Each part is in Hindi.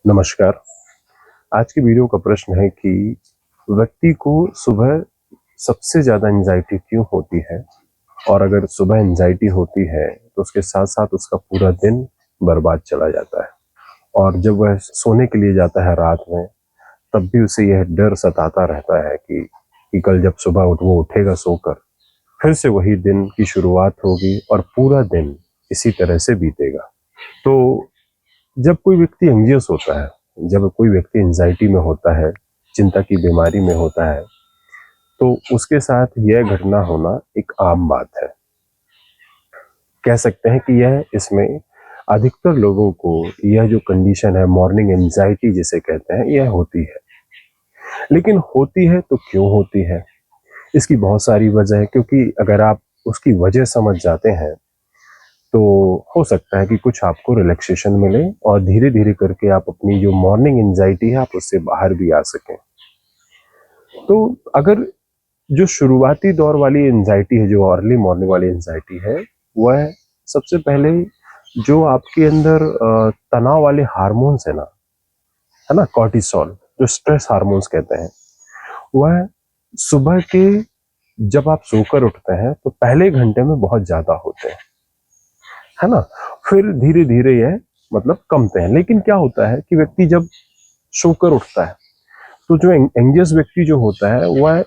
नमस्कार। आज की वीडियो का प्रश्न है कि व्यक्ति को सुबह सबसे ज़्यादा एंग्जायटी क्यों होती है? और अगर सुबह एंग्जायटी होती है तो उसके साथ-साथ उसका पूरा दिन बर्बाद चला जाता है। और जब वह सोने के लिए जाता है रात में, तब भी उसे यह डर सताता रहता है कि कल जब सुबह वो उठेगा सोकर, फिर से वही दिन की शुरुआत होगी और पूरा दिन इसी तरह से बीतेगा। तो जब कोई व्यक्ति एंग्जियस होता है, जब कोई व्यक्ति एंजाइटी में होता है, चिंता की बीमारी में होता है, तो उसके साथ यह घटना होना एक आम बात है। कह सकते हैं कि यह इसमें अधिकतर लोगों को यह जो कंडीशन है मॉर्निंग एंजाइटी जिसे कहते हैं, यह होती है। लेकिन होती है तो क्यों होती है? इसकी बहुत सारी वजह है, क्योंकि अगर आप उसकी वजह समझ जाते हैं तो हो सकता है कि कुछ आपको रिलैक्सेशन मिले और धीरे-धीरे करके आप अपनी जो मॉर्निंग एंग्जायटी है, आप उससे बाहर भी आ सकें। तो अगर जो शुरुआती दौर वाली एंग्जायटी है, जो अर्ली मॉर्निंग वाली एंग्जायटी है, वह सबसे पहले जो आपके अंदर तनाव वाले हार्मोन्स है ना, है ना? कॉर्टिसोल, जो स्ट्रेस हार्मोन्स कहते हैं, वह सुबह के जब आप सोकर उठते हैं, तो पहले घंटे में बहुत ज़्यादा होते हैं। है ना? फिर धीरे-धीरे यह मतलब कमते हैं। लेकिन क्या होता है कि व्यक्ति जब सोकर उठता है, तो जो एंग्जियस व्यक्ति जो होता है, वह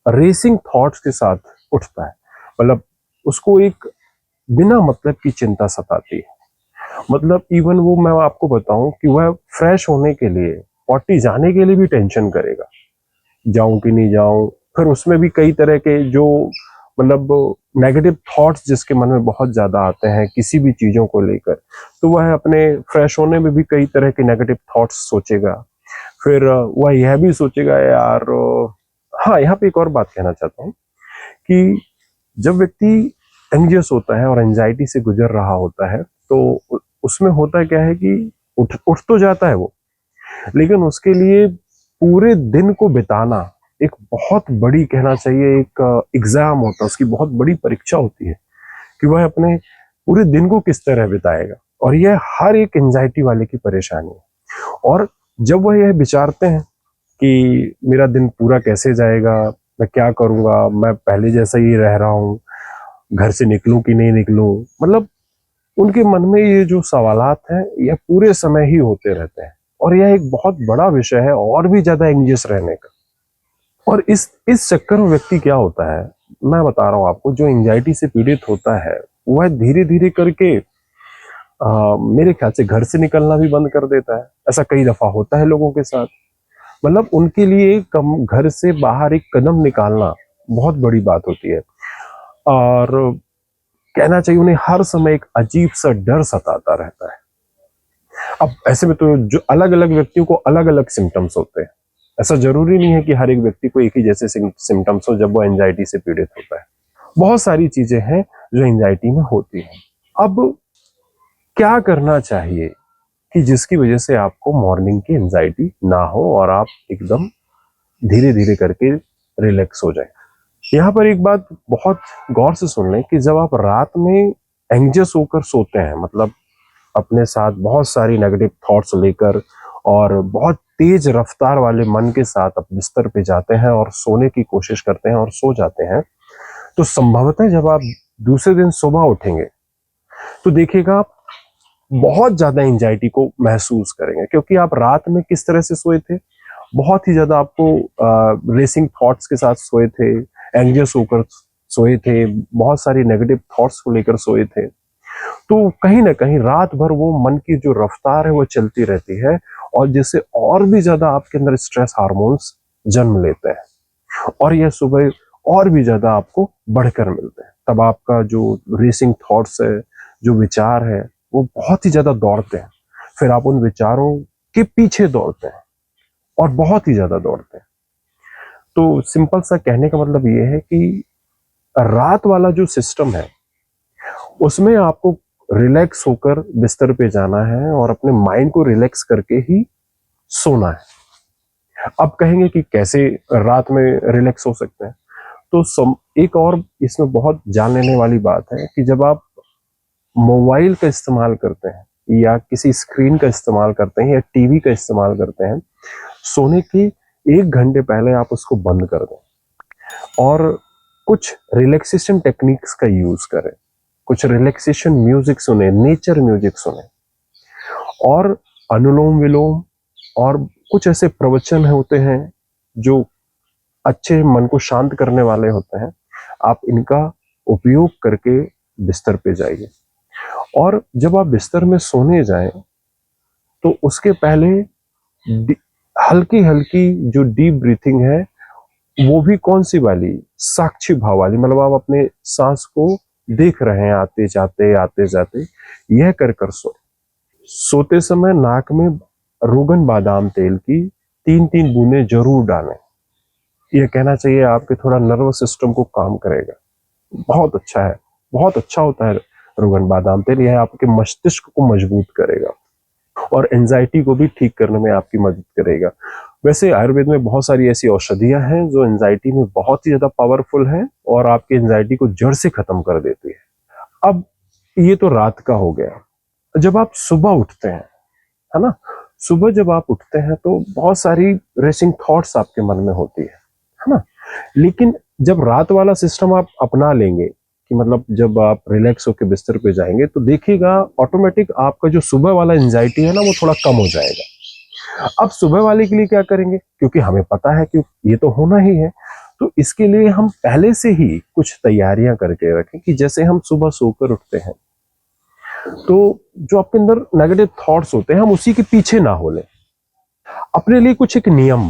रेसिंग थॉट्स के साथ उठता है। मतलब उसको एक बिना मतलब की चिंता सताती है। मतलब इवन वो मैं आपको बताऊँ कि वह फ्रेश होने के लिए, पॉटी जाने के लिए भी टेंशन करेगा। जाऊँ कि नहीं जाऊँ? फिर उसमें भी कई तरह के जो मतलब नेगेटिव थॉट्स जिसके मन में बहुत ज़्यादा आते हैं किसी भी चीज़ों को लेकर, तो वह अपने फ्रेश होने में भी कई तरह के नेगेटिव थॉट्स सोचेगा। फिर वह यह भी सोचेगा यार हाँ, यहाँ पे एक और बात कहना चाहता हूँ कि जब व्यक्ति एंग्जियस होता है और एंग्जायटी से गुजर रहा होता है, तो उसमें होता क्या है कि उठ उठ तो जाता है वो, लेकिन उसके लिए पूरे दिन को बिताना एक बहुत बड़ी कहना चाहिए एक एग्जाम होता है, उसकी बहुत बड़ी परीक्षा होती है कि वह अपने पूरे दिन को किस तरह बिताएगा। और यह हर एक एंजाइटी वाले की परेशानी है। और जब वह यह विचारते हैं कि मेरा दिन पूरा कैसे जाएगा, मैं क्या करूंगा, मैं पहले जैसा ही रह रहा हूँ, घर से निकलूं कि नहीं निकलूं, मतलब उनके मन में ये जो सवालात हैं यह पूरे समय ही होते रहते हैं। और यह एक बहुत बड़ा विषय है और भी ज्यादा एंग्जियस रहने का। और इस चक्कर में व्यक्ति क्या होता है, मैं बता रहा हूँ आपको, जो एंजाइटी से पीड़ित होता है वह धीरे धीरे करके मेरे ख्याल से घर से निकलना भी बंद कर देता है। ऐसा कई दफा होता है लोगों के साथ। मतलब उनके लिए कम घर से बाहर एक कदम निकालना बहुत बड़ी बात होती है। और कहना चाहिए उन्हें हर समय एक अजीब सा डर सताता रहता है। अब ऐसे में तो जो अलग अलग व्यक्तियों को अलग अलग सिम्टम्स होते हैं। ऐसा जरूरी नहीं है कि हर एक व्यक्ति को एक ही जैसे सिम्टम्स हो जब वो एंजाइटी से पीड़ित होता है। बहुत सारी चीजें हैं जो एंजाइटी में होती हैं। अब क्या करना चाहिए कि जिसकी वजह से आपको मॉर्निंग की एंजाइटी ना हो और आप एकदम धीरे धीरे करके रिलैक्स हो जाए। यहाँ पर एक बात बहुत गौर से सुन लें कि जब आप रात में एंग्जियस होकर सोते हैं, मतलब अपने साथ बहुत सारी नेगेटिव थॉट्स लेकर और बहुत तेज रफ्तार वाले मन के साथ आप बिस्तर पे जाते हैं और सोने की कोशिश करते हैं और सो जाते हैं, तो संभवतः जब आप दूसरे दिन सुबह उठेंगे तो देखिएगा आप बहुत ज्यादा एंजाइटी को महसूस करेंगे, क्योंकि आप रात में किस तरह से सोए थे, बहुत ही ज्यादा आपको रेसिंग थॉट्स के साथ सोए थे, एंग्जियस होकर सोए थे, बहुत सारी नेगेटिव थॉट्स को लेकर सोए थे। तो कहीं ना कहीं रात भर वो मन की जो रफ्तार है वो चलती रहती है, और जिससे और भी ज्यादा आपके अंदर स्ट्रेस हार्मोन्स जन्म लेते हैं और यह सुबह और भी ज्यादा आपको बढ़कर मिलते हैं। तब आपका जो रेसिंग थॉट्स है, जो विचार है, वो बहुत ही ज्यादा दौड़ते हैं। फिर आप उन विचारों के पीछे दौड़ते हैं और बहुत ही ज्यादा दौड़ते हैं। तो सिंपल सा कहने का मतलब ये है कि रात वाला जो सिस्टम है उसमें आपको रिलैक्स होकर बिस्तर पे जाना है और अपने माइंड को रिलैक्स करके ही सोना है। अब कहेंगे कि कैसे रात में रिलैक्स हो सकते हैं, तो एक और इसमें बहुत जान लेने वाली बात है कि जब आप मोबाइल का इस्तेमाल करते हैं या किसी स्क्रीन का इस्तेमाल करते हैं या टीवी का इस्तेमाल करते हैं, सोने के 1 घंटे पहले आप उसको बंद कर दें और कुछ रिलैक्सेशन टेक्निक्स का यूज करें, कुछ रिलैक्सेशन म्यूजिक सुने, नेचर म्यूजिक सुने और अनुलोम विलोम और कुछ ऐसे प्रवचन होते हैं जो अच्छे मन को शांत करने वाले होते हैं, आप इनका उपयोग करके बिस्तर पे जाइए। और जब आप बिस्तर में सोने जाएं तो उसके पहले हल्की हल्की जो डीप ब्रीथिंग है वो भी कौन सी वाली, साक्षी भाव वाली, मतलब आप अपने सांस को देख रहे हैं आते जाते, यह कर कर सोते समय नाक में रोगन बादाम तेल की 3-3 बूंदें जरूर डालें। यह कहना चाहिए आपके थोड़ा नर्वस सिस्टम को काम करेगा, बहुत अच्छा है, बहुत अच्छा होता है रोगन बादाम तेल। यह आपके मस्तिष्क को मजबूत करेगा और एंजाइटी को भी ठीक करने में आपकी मदद करेगा। वैसे आयुर्वेद में बहुत सारी ऐसी औषधियां हैं जो एंजाइटी में बहुत ही ज्यादा पावरफुल हैं और आपकी एंजाइटी को जड़ से खत्म कर देती है। अब ये तो रात का हो गया। जब आप सुबह उठते हैं, है ना, सुबह जब आप उठते हैं तो बहुत सारी रेसिंग थॉट्स आपके मन में होती है ना। लेकिन जब रात वाला सिस्टम आप अपना लेंगे कि मतलब जब आप रिलैक्स होकर बिस्तर पे जाएंगे तो देखिएगा ऑटोमेटिक आपका जो सुबह वाला एंजाइटी है ना वो थोड़ा कम हो जाएगा। अब सुबह वाले के लिए क्या करेंगे, क्योंकि हमें पता है कि ये तो होना ही है, तो इसके लिए हम पहले से ही कुछ तैयारियां करके रखें कि जैसे हम सुबह सोकर उठते हैं तो जो आपके अंदर नेगेटिव थॉट्स होते हैं हम उसी के पीछे ना हो लें। अपने लिए कुछ एक नियम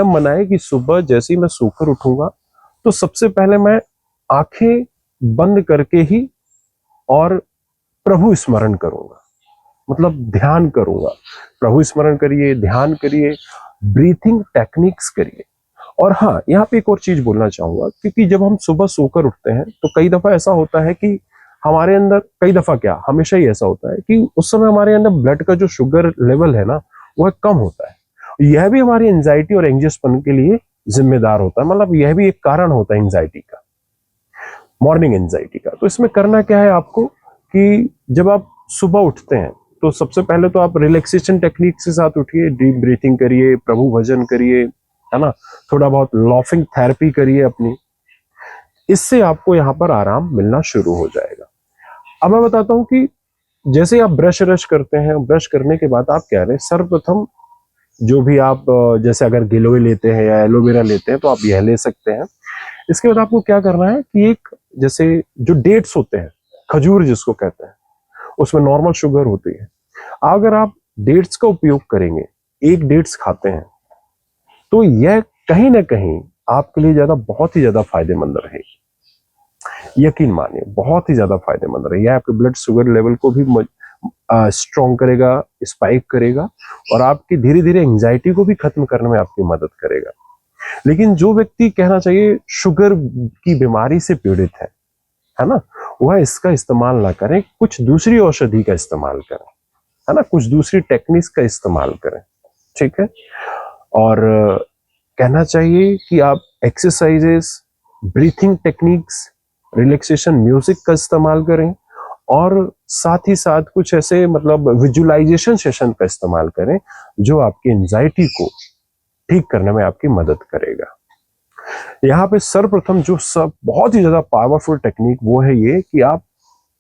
बनाए कि सुबह जैसे ही मैं सोकर उठूंगा तो सबसे पहले मैं आंखें बंद करके ही और प्रभु स्मरण करूंगा, मतलब ध्यान करूंगा। प्रभु स्मरण करिए, ध्यान करिए, ब्रीथिंग टेक्निक्स करिए। और हाँ, यहाँ पे एक और चीज बोलना चाहूंगा, क्योंकि जब हम सुबह सोकर उठते हैं तो कई दफा ऐसा होता है कि हमारे अंदर, कई दफा क्या हमेशा ही ऐसा होता है कि उस समय हमारे अंदर ब्लड का जो शुगर लेवल है ना वह कम होता है। यह भी हमारी एंजाइटी और एंग्जियसपन के लिए जिम्मेदार होता है, मतलब यह भी एक कारण होता है एंजाइटी का, मॉर्निंग एंजाइटी का। तो इसमें करना क्या है आपको कि जब आप सुबह उठते हैं तो सबसे पहले तो आप रिलैक्सेशन टेक्निक के साथ उठिए, डीप ब्रीथिंग करिए, प्रभु भजन करिए, है ना, थोड़ा बहुत लॉफिंग थेरेपी करिए अपनी। इससे आपको यहाँ पर आराम मिलना शुरू हो जाएगा। अब मैं बताता हूँ कि जैसे आप ब्रश करते हैं, ब्रश करने के बाद आप क्या करें, सर्वप्रथम जो भी आप जैसे अगर गिलोय लेते हैं या एलोवेरा लेते हैं तो आप यह ले सकते हैं। इसके बाद आपको क्या करना है कि एक जैसे जो डेट्स होते हैं, खजूर जिसको कहते हैं, उसमें नॉर्मल शुगर होती है। अगर आप डेट्स का उपयोग करेंगे, एक डेट्स खाते हैं, तो यह कहीं ना कहीं आपके लिए बहुत ही ज्यादा फायदेमंद रहेगी। यकीन मानिए, बहुत ही ज्यादा फायदेमंद रहेगी। आपके ब्लड शुगर लेवल को भी स्ट्रॉन्ग करेगा, स्पाइक करेगा और आपकी धीरे धीरे एंजाइटी को भी खत्म करने में आपकी मदद करेगा। लेकिन जो व्यक्ति कहना चाहिए शुगर की बीमारी से पीड़ित है ना, वह इसका इस्तेमाल ना करें, कुछ दूसरी औषधि का इस्तेमाल करें, है ना, कुछ दूसरी टेक्निक्स का इस्तेमाल करें, ठीक है। और कहना चाहिए कि आप exercises, breathing techniques, relaxation music का इस्तेमाल करें और साथ ही साथ कुछ ऐसे मतलब विजुअलाइजेशन सेशन का इस्तेमाल करें जो आपकी एंजाइटी को ठीक करने में आपकी मदद करेगा। यहाँ पे सर्वप्रथम जो सब बहुत ही ज्यादा पावरफुल टेक्निक वो है ये कि आप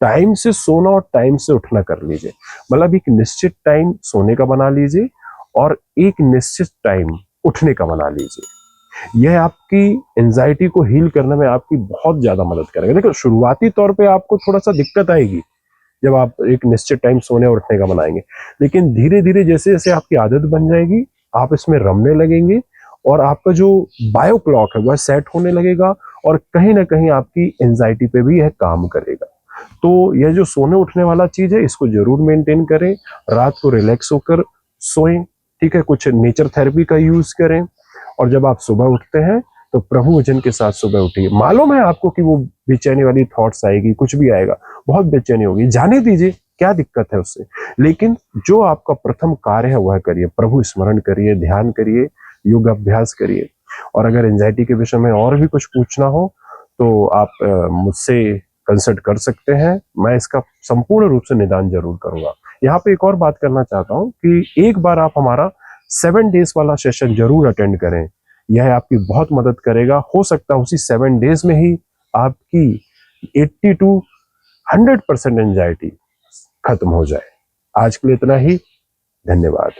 टाइम से सोना और टाइम से उठना कर लीजिए। मतलब एक निश्चित टाइम सोने का बना लीजिए और एक निश्चित टाइम उठने का बना लीजिए। यह आपकी एंजाइटी को हील करने में आपकी बहुत ज्यादा मदद करेगा। देखो, शुरुआती तौर पे आपको थोड़ा सा दिक्कत आएगी जब आप एक निश्चित टाइम सोने और उठने का बनाएंगे, लेकिन धीरे धीरे जैसे जैसे आपकी आदत बन जाएगी आप इसमें रमने लगेंगे और आपका जो बायो क्लॉक है वह सेट होने लगेगा और कहीं ना कहीं आपकी एंजाइटी पे भी यह काम करेगा। तो यह जो सोने उठने वाला चीज है इसको जरूर मेंटेन करें, रात को रिलैक्स होकर सोएं, ठीक है, कुछ नेचर थेरेपी का यूज करें और जब आप सुबह उठते हैं तो प्रभु वचन के साथ सुबह उठिए। मालूम है आपको कि वो बेचैनी वाली थॉट्स आएगी, कुछ भी आएगा, बहुत बेचैनी होगी, जाने दीजिए, क्या दिक्कत है उससे। लेकिन जो आपका प्रथम कार्य है वह करिए, प्रभु स्मरण करिए, ध्यान करिए, योग अभ्यास करिए। और अगर एंजाइटी के विषय में और भी कुछ पूछना हो तो आप मुझसे कंसल्ट कर सकते हैं, मैं इसका संपूर्ण रूप से निदान जरूर करूंगा। यहाँ पे एक और बात करना चाहता हूँ कि एक बार आप हमारा 7 डेज वाला सेशन जरूर अटेंड करें। यह आपकी बहुत मदद करेगा। हो सकता है उसी 7 डेज में ही आपकी 80 to 100% एंजाइटी खत्म हो जाए। आज के लिए इतना ही। धन्यवाद।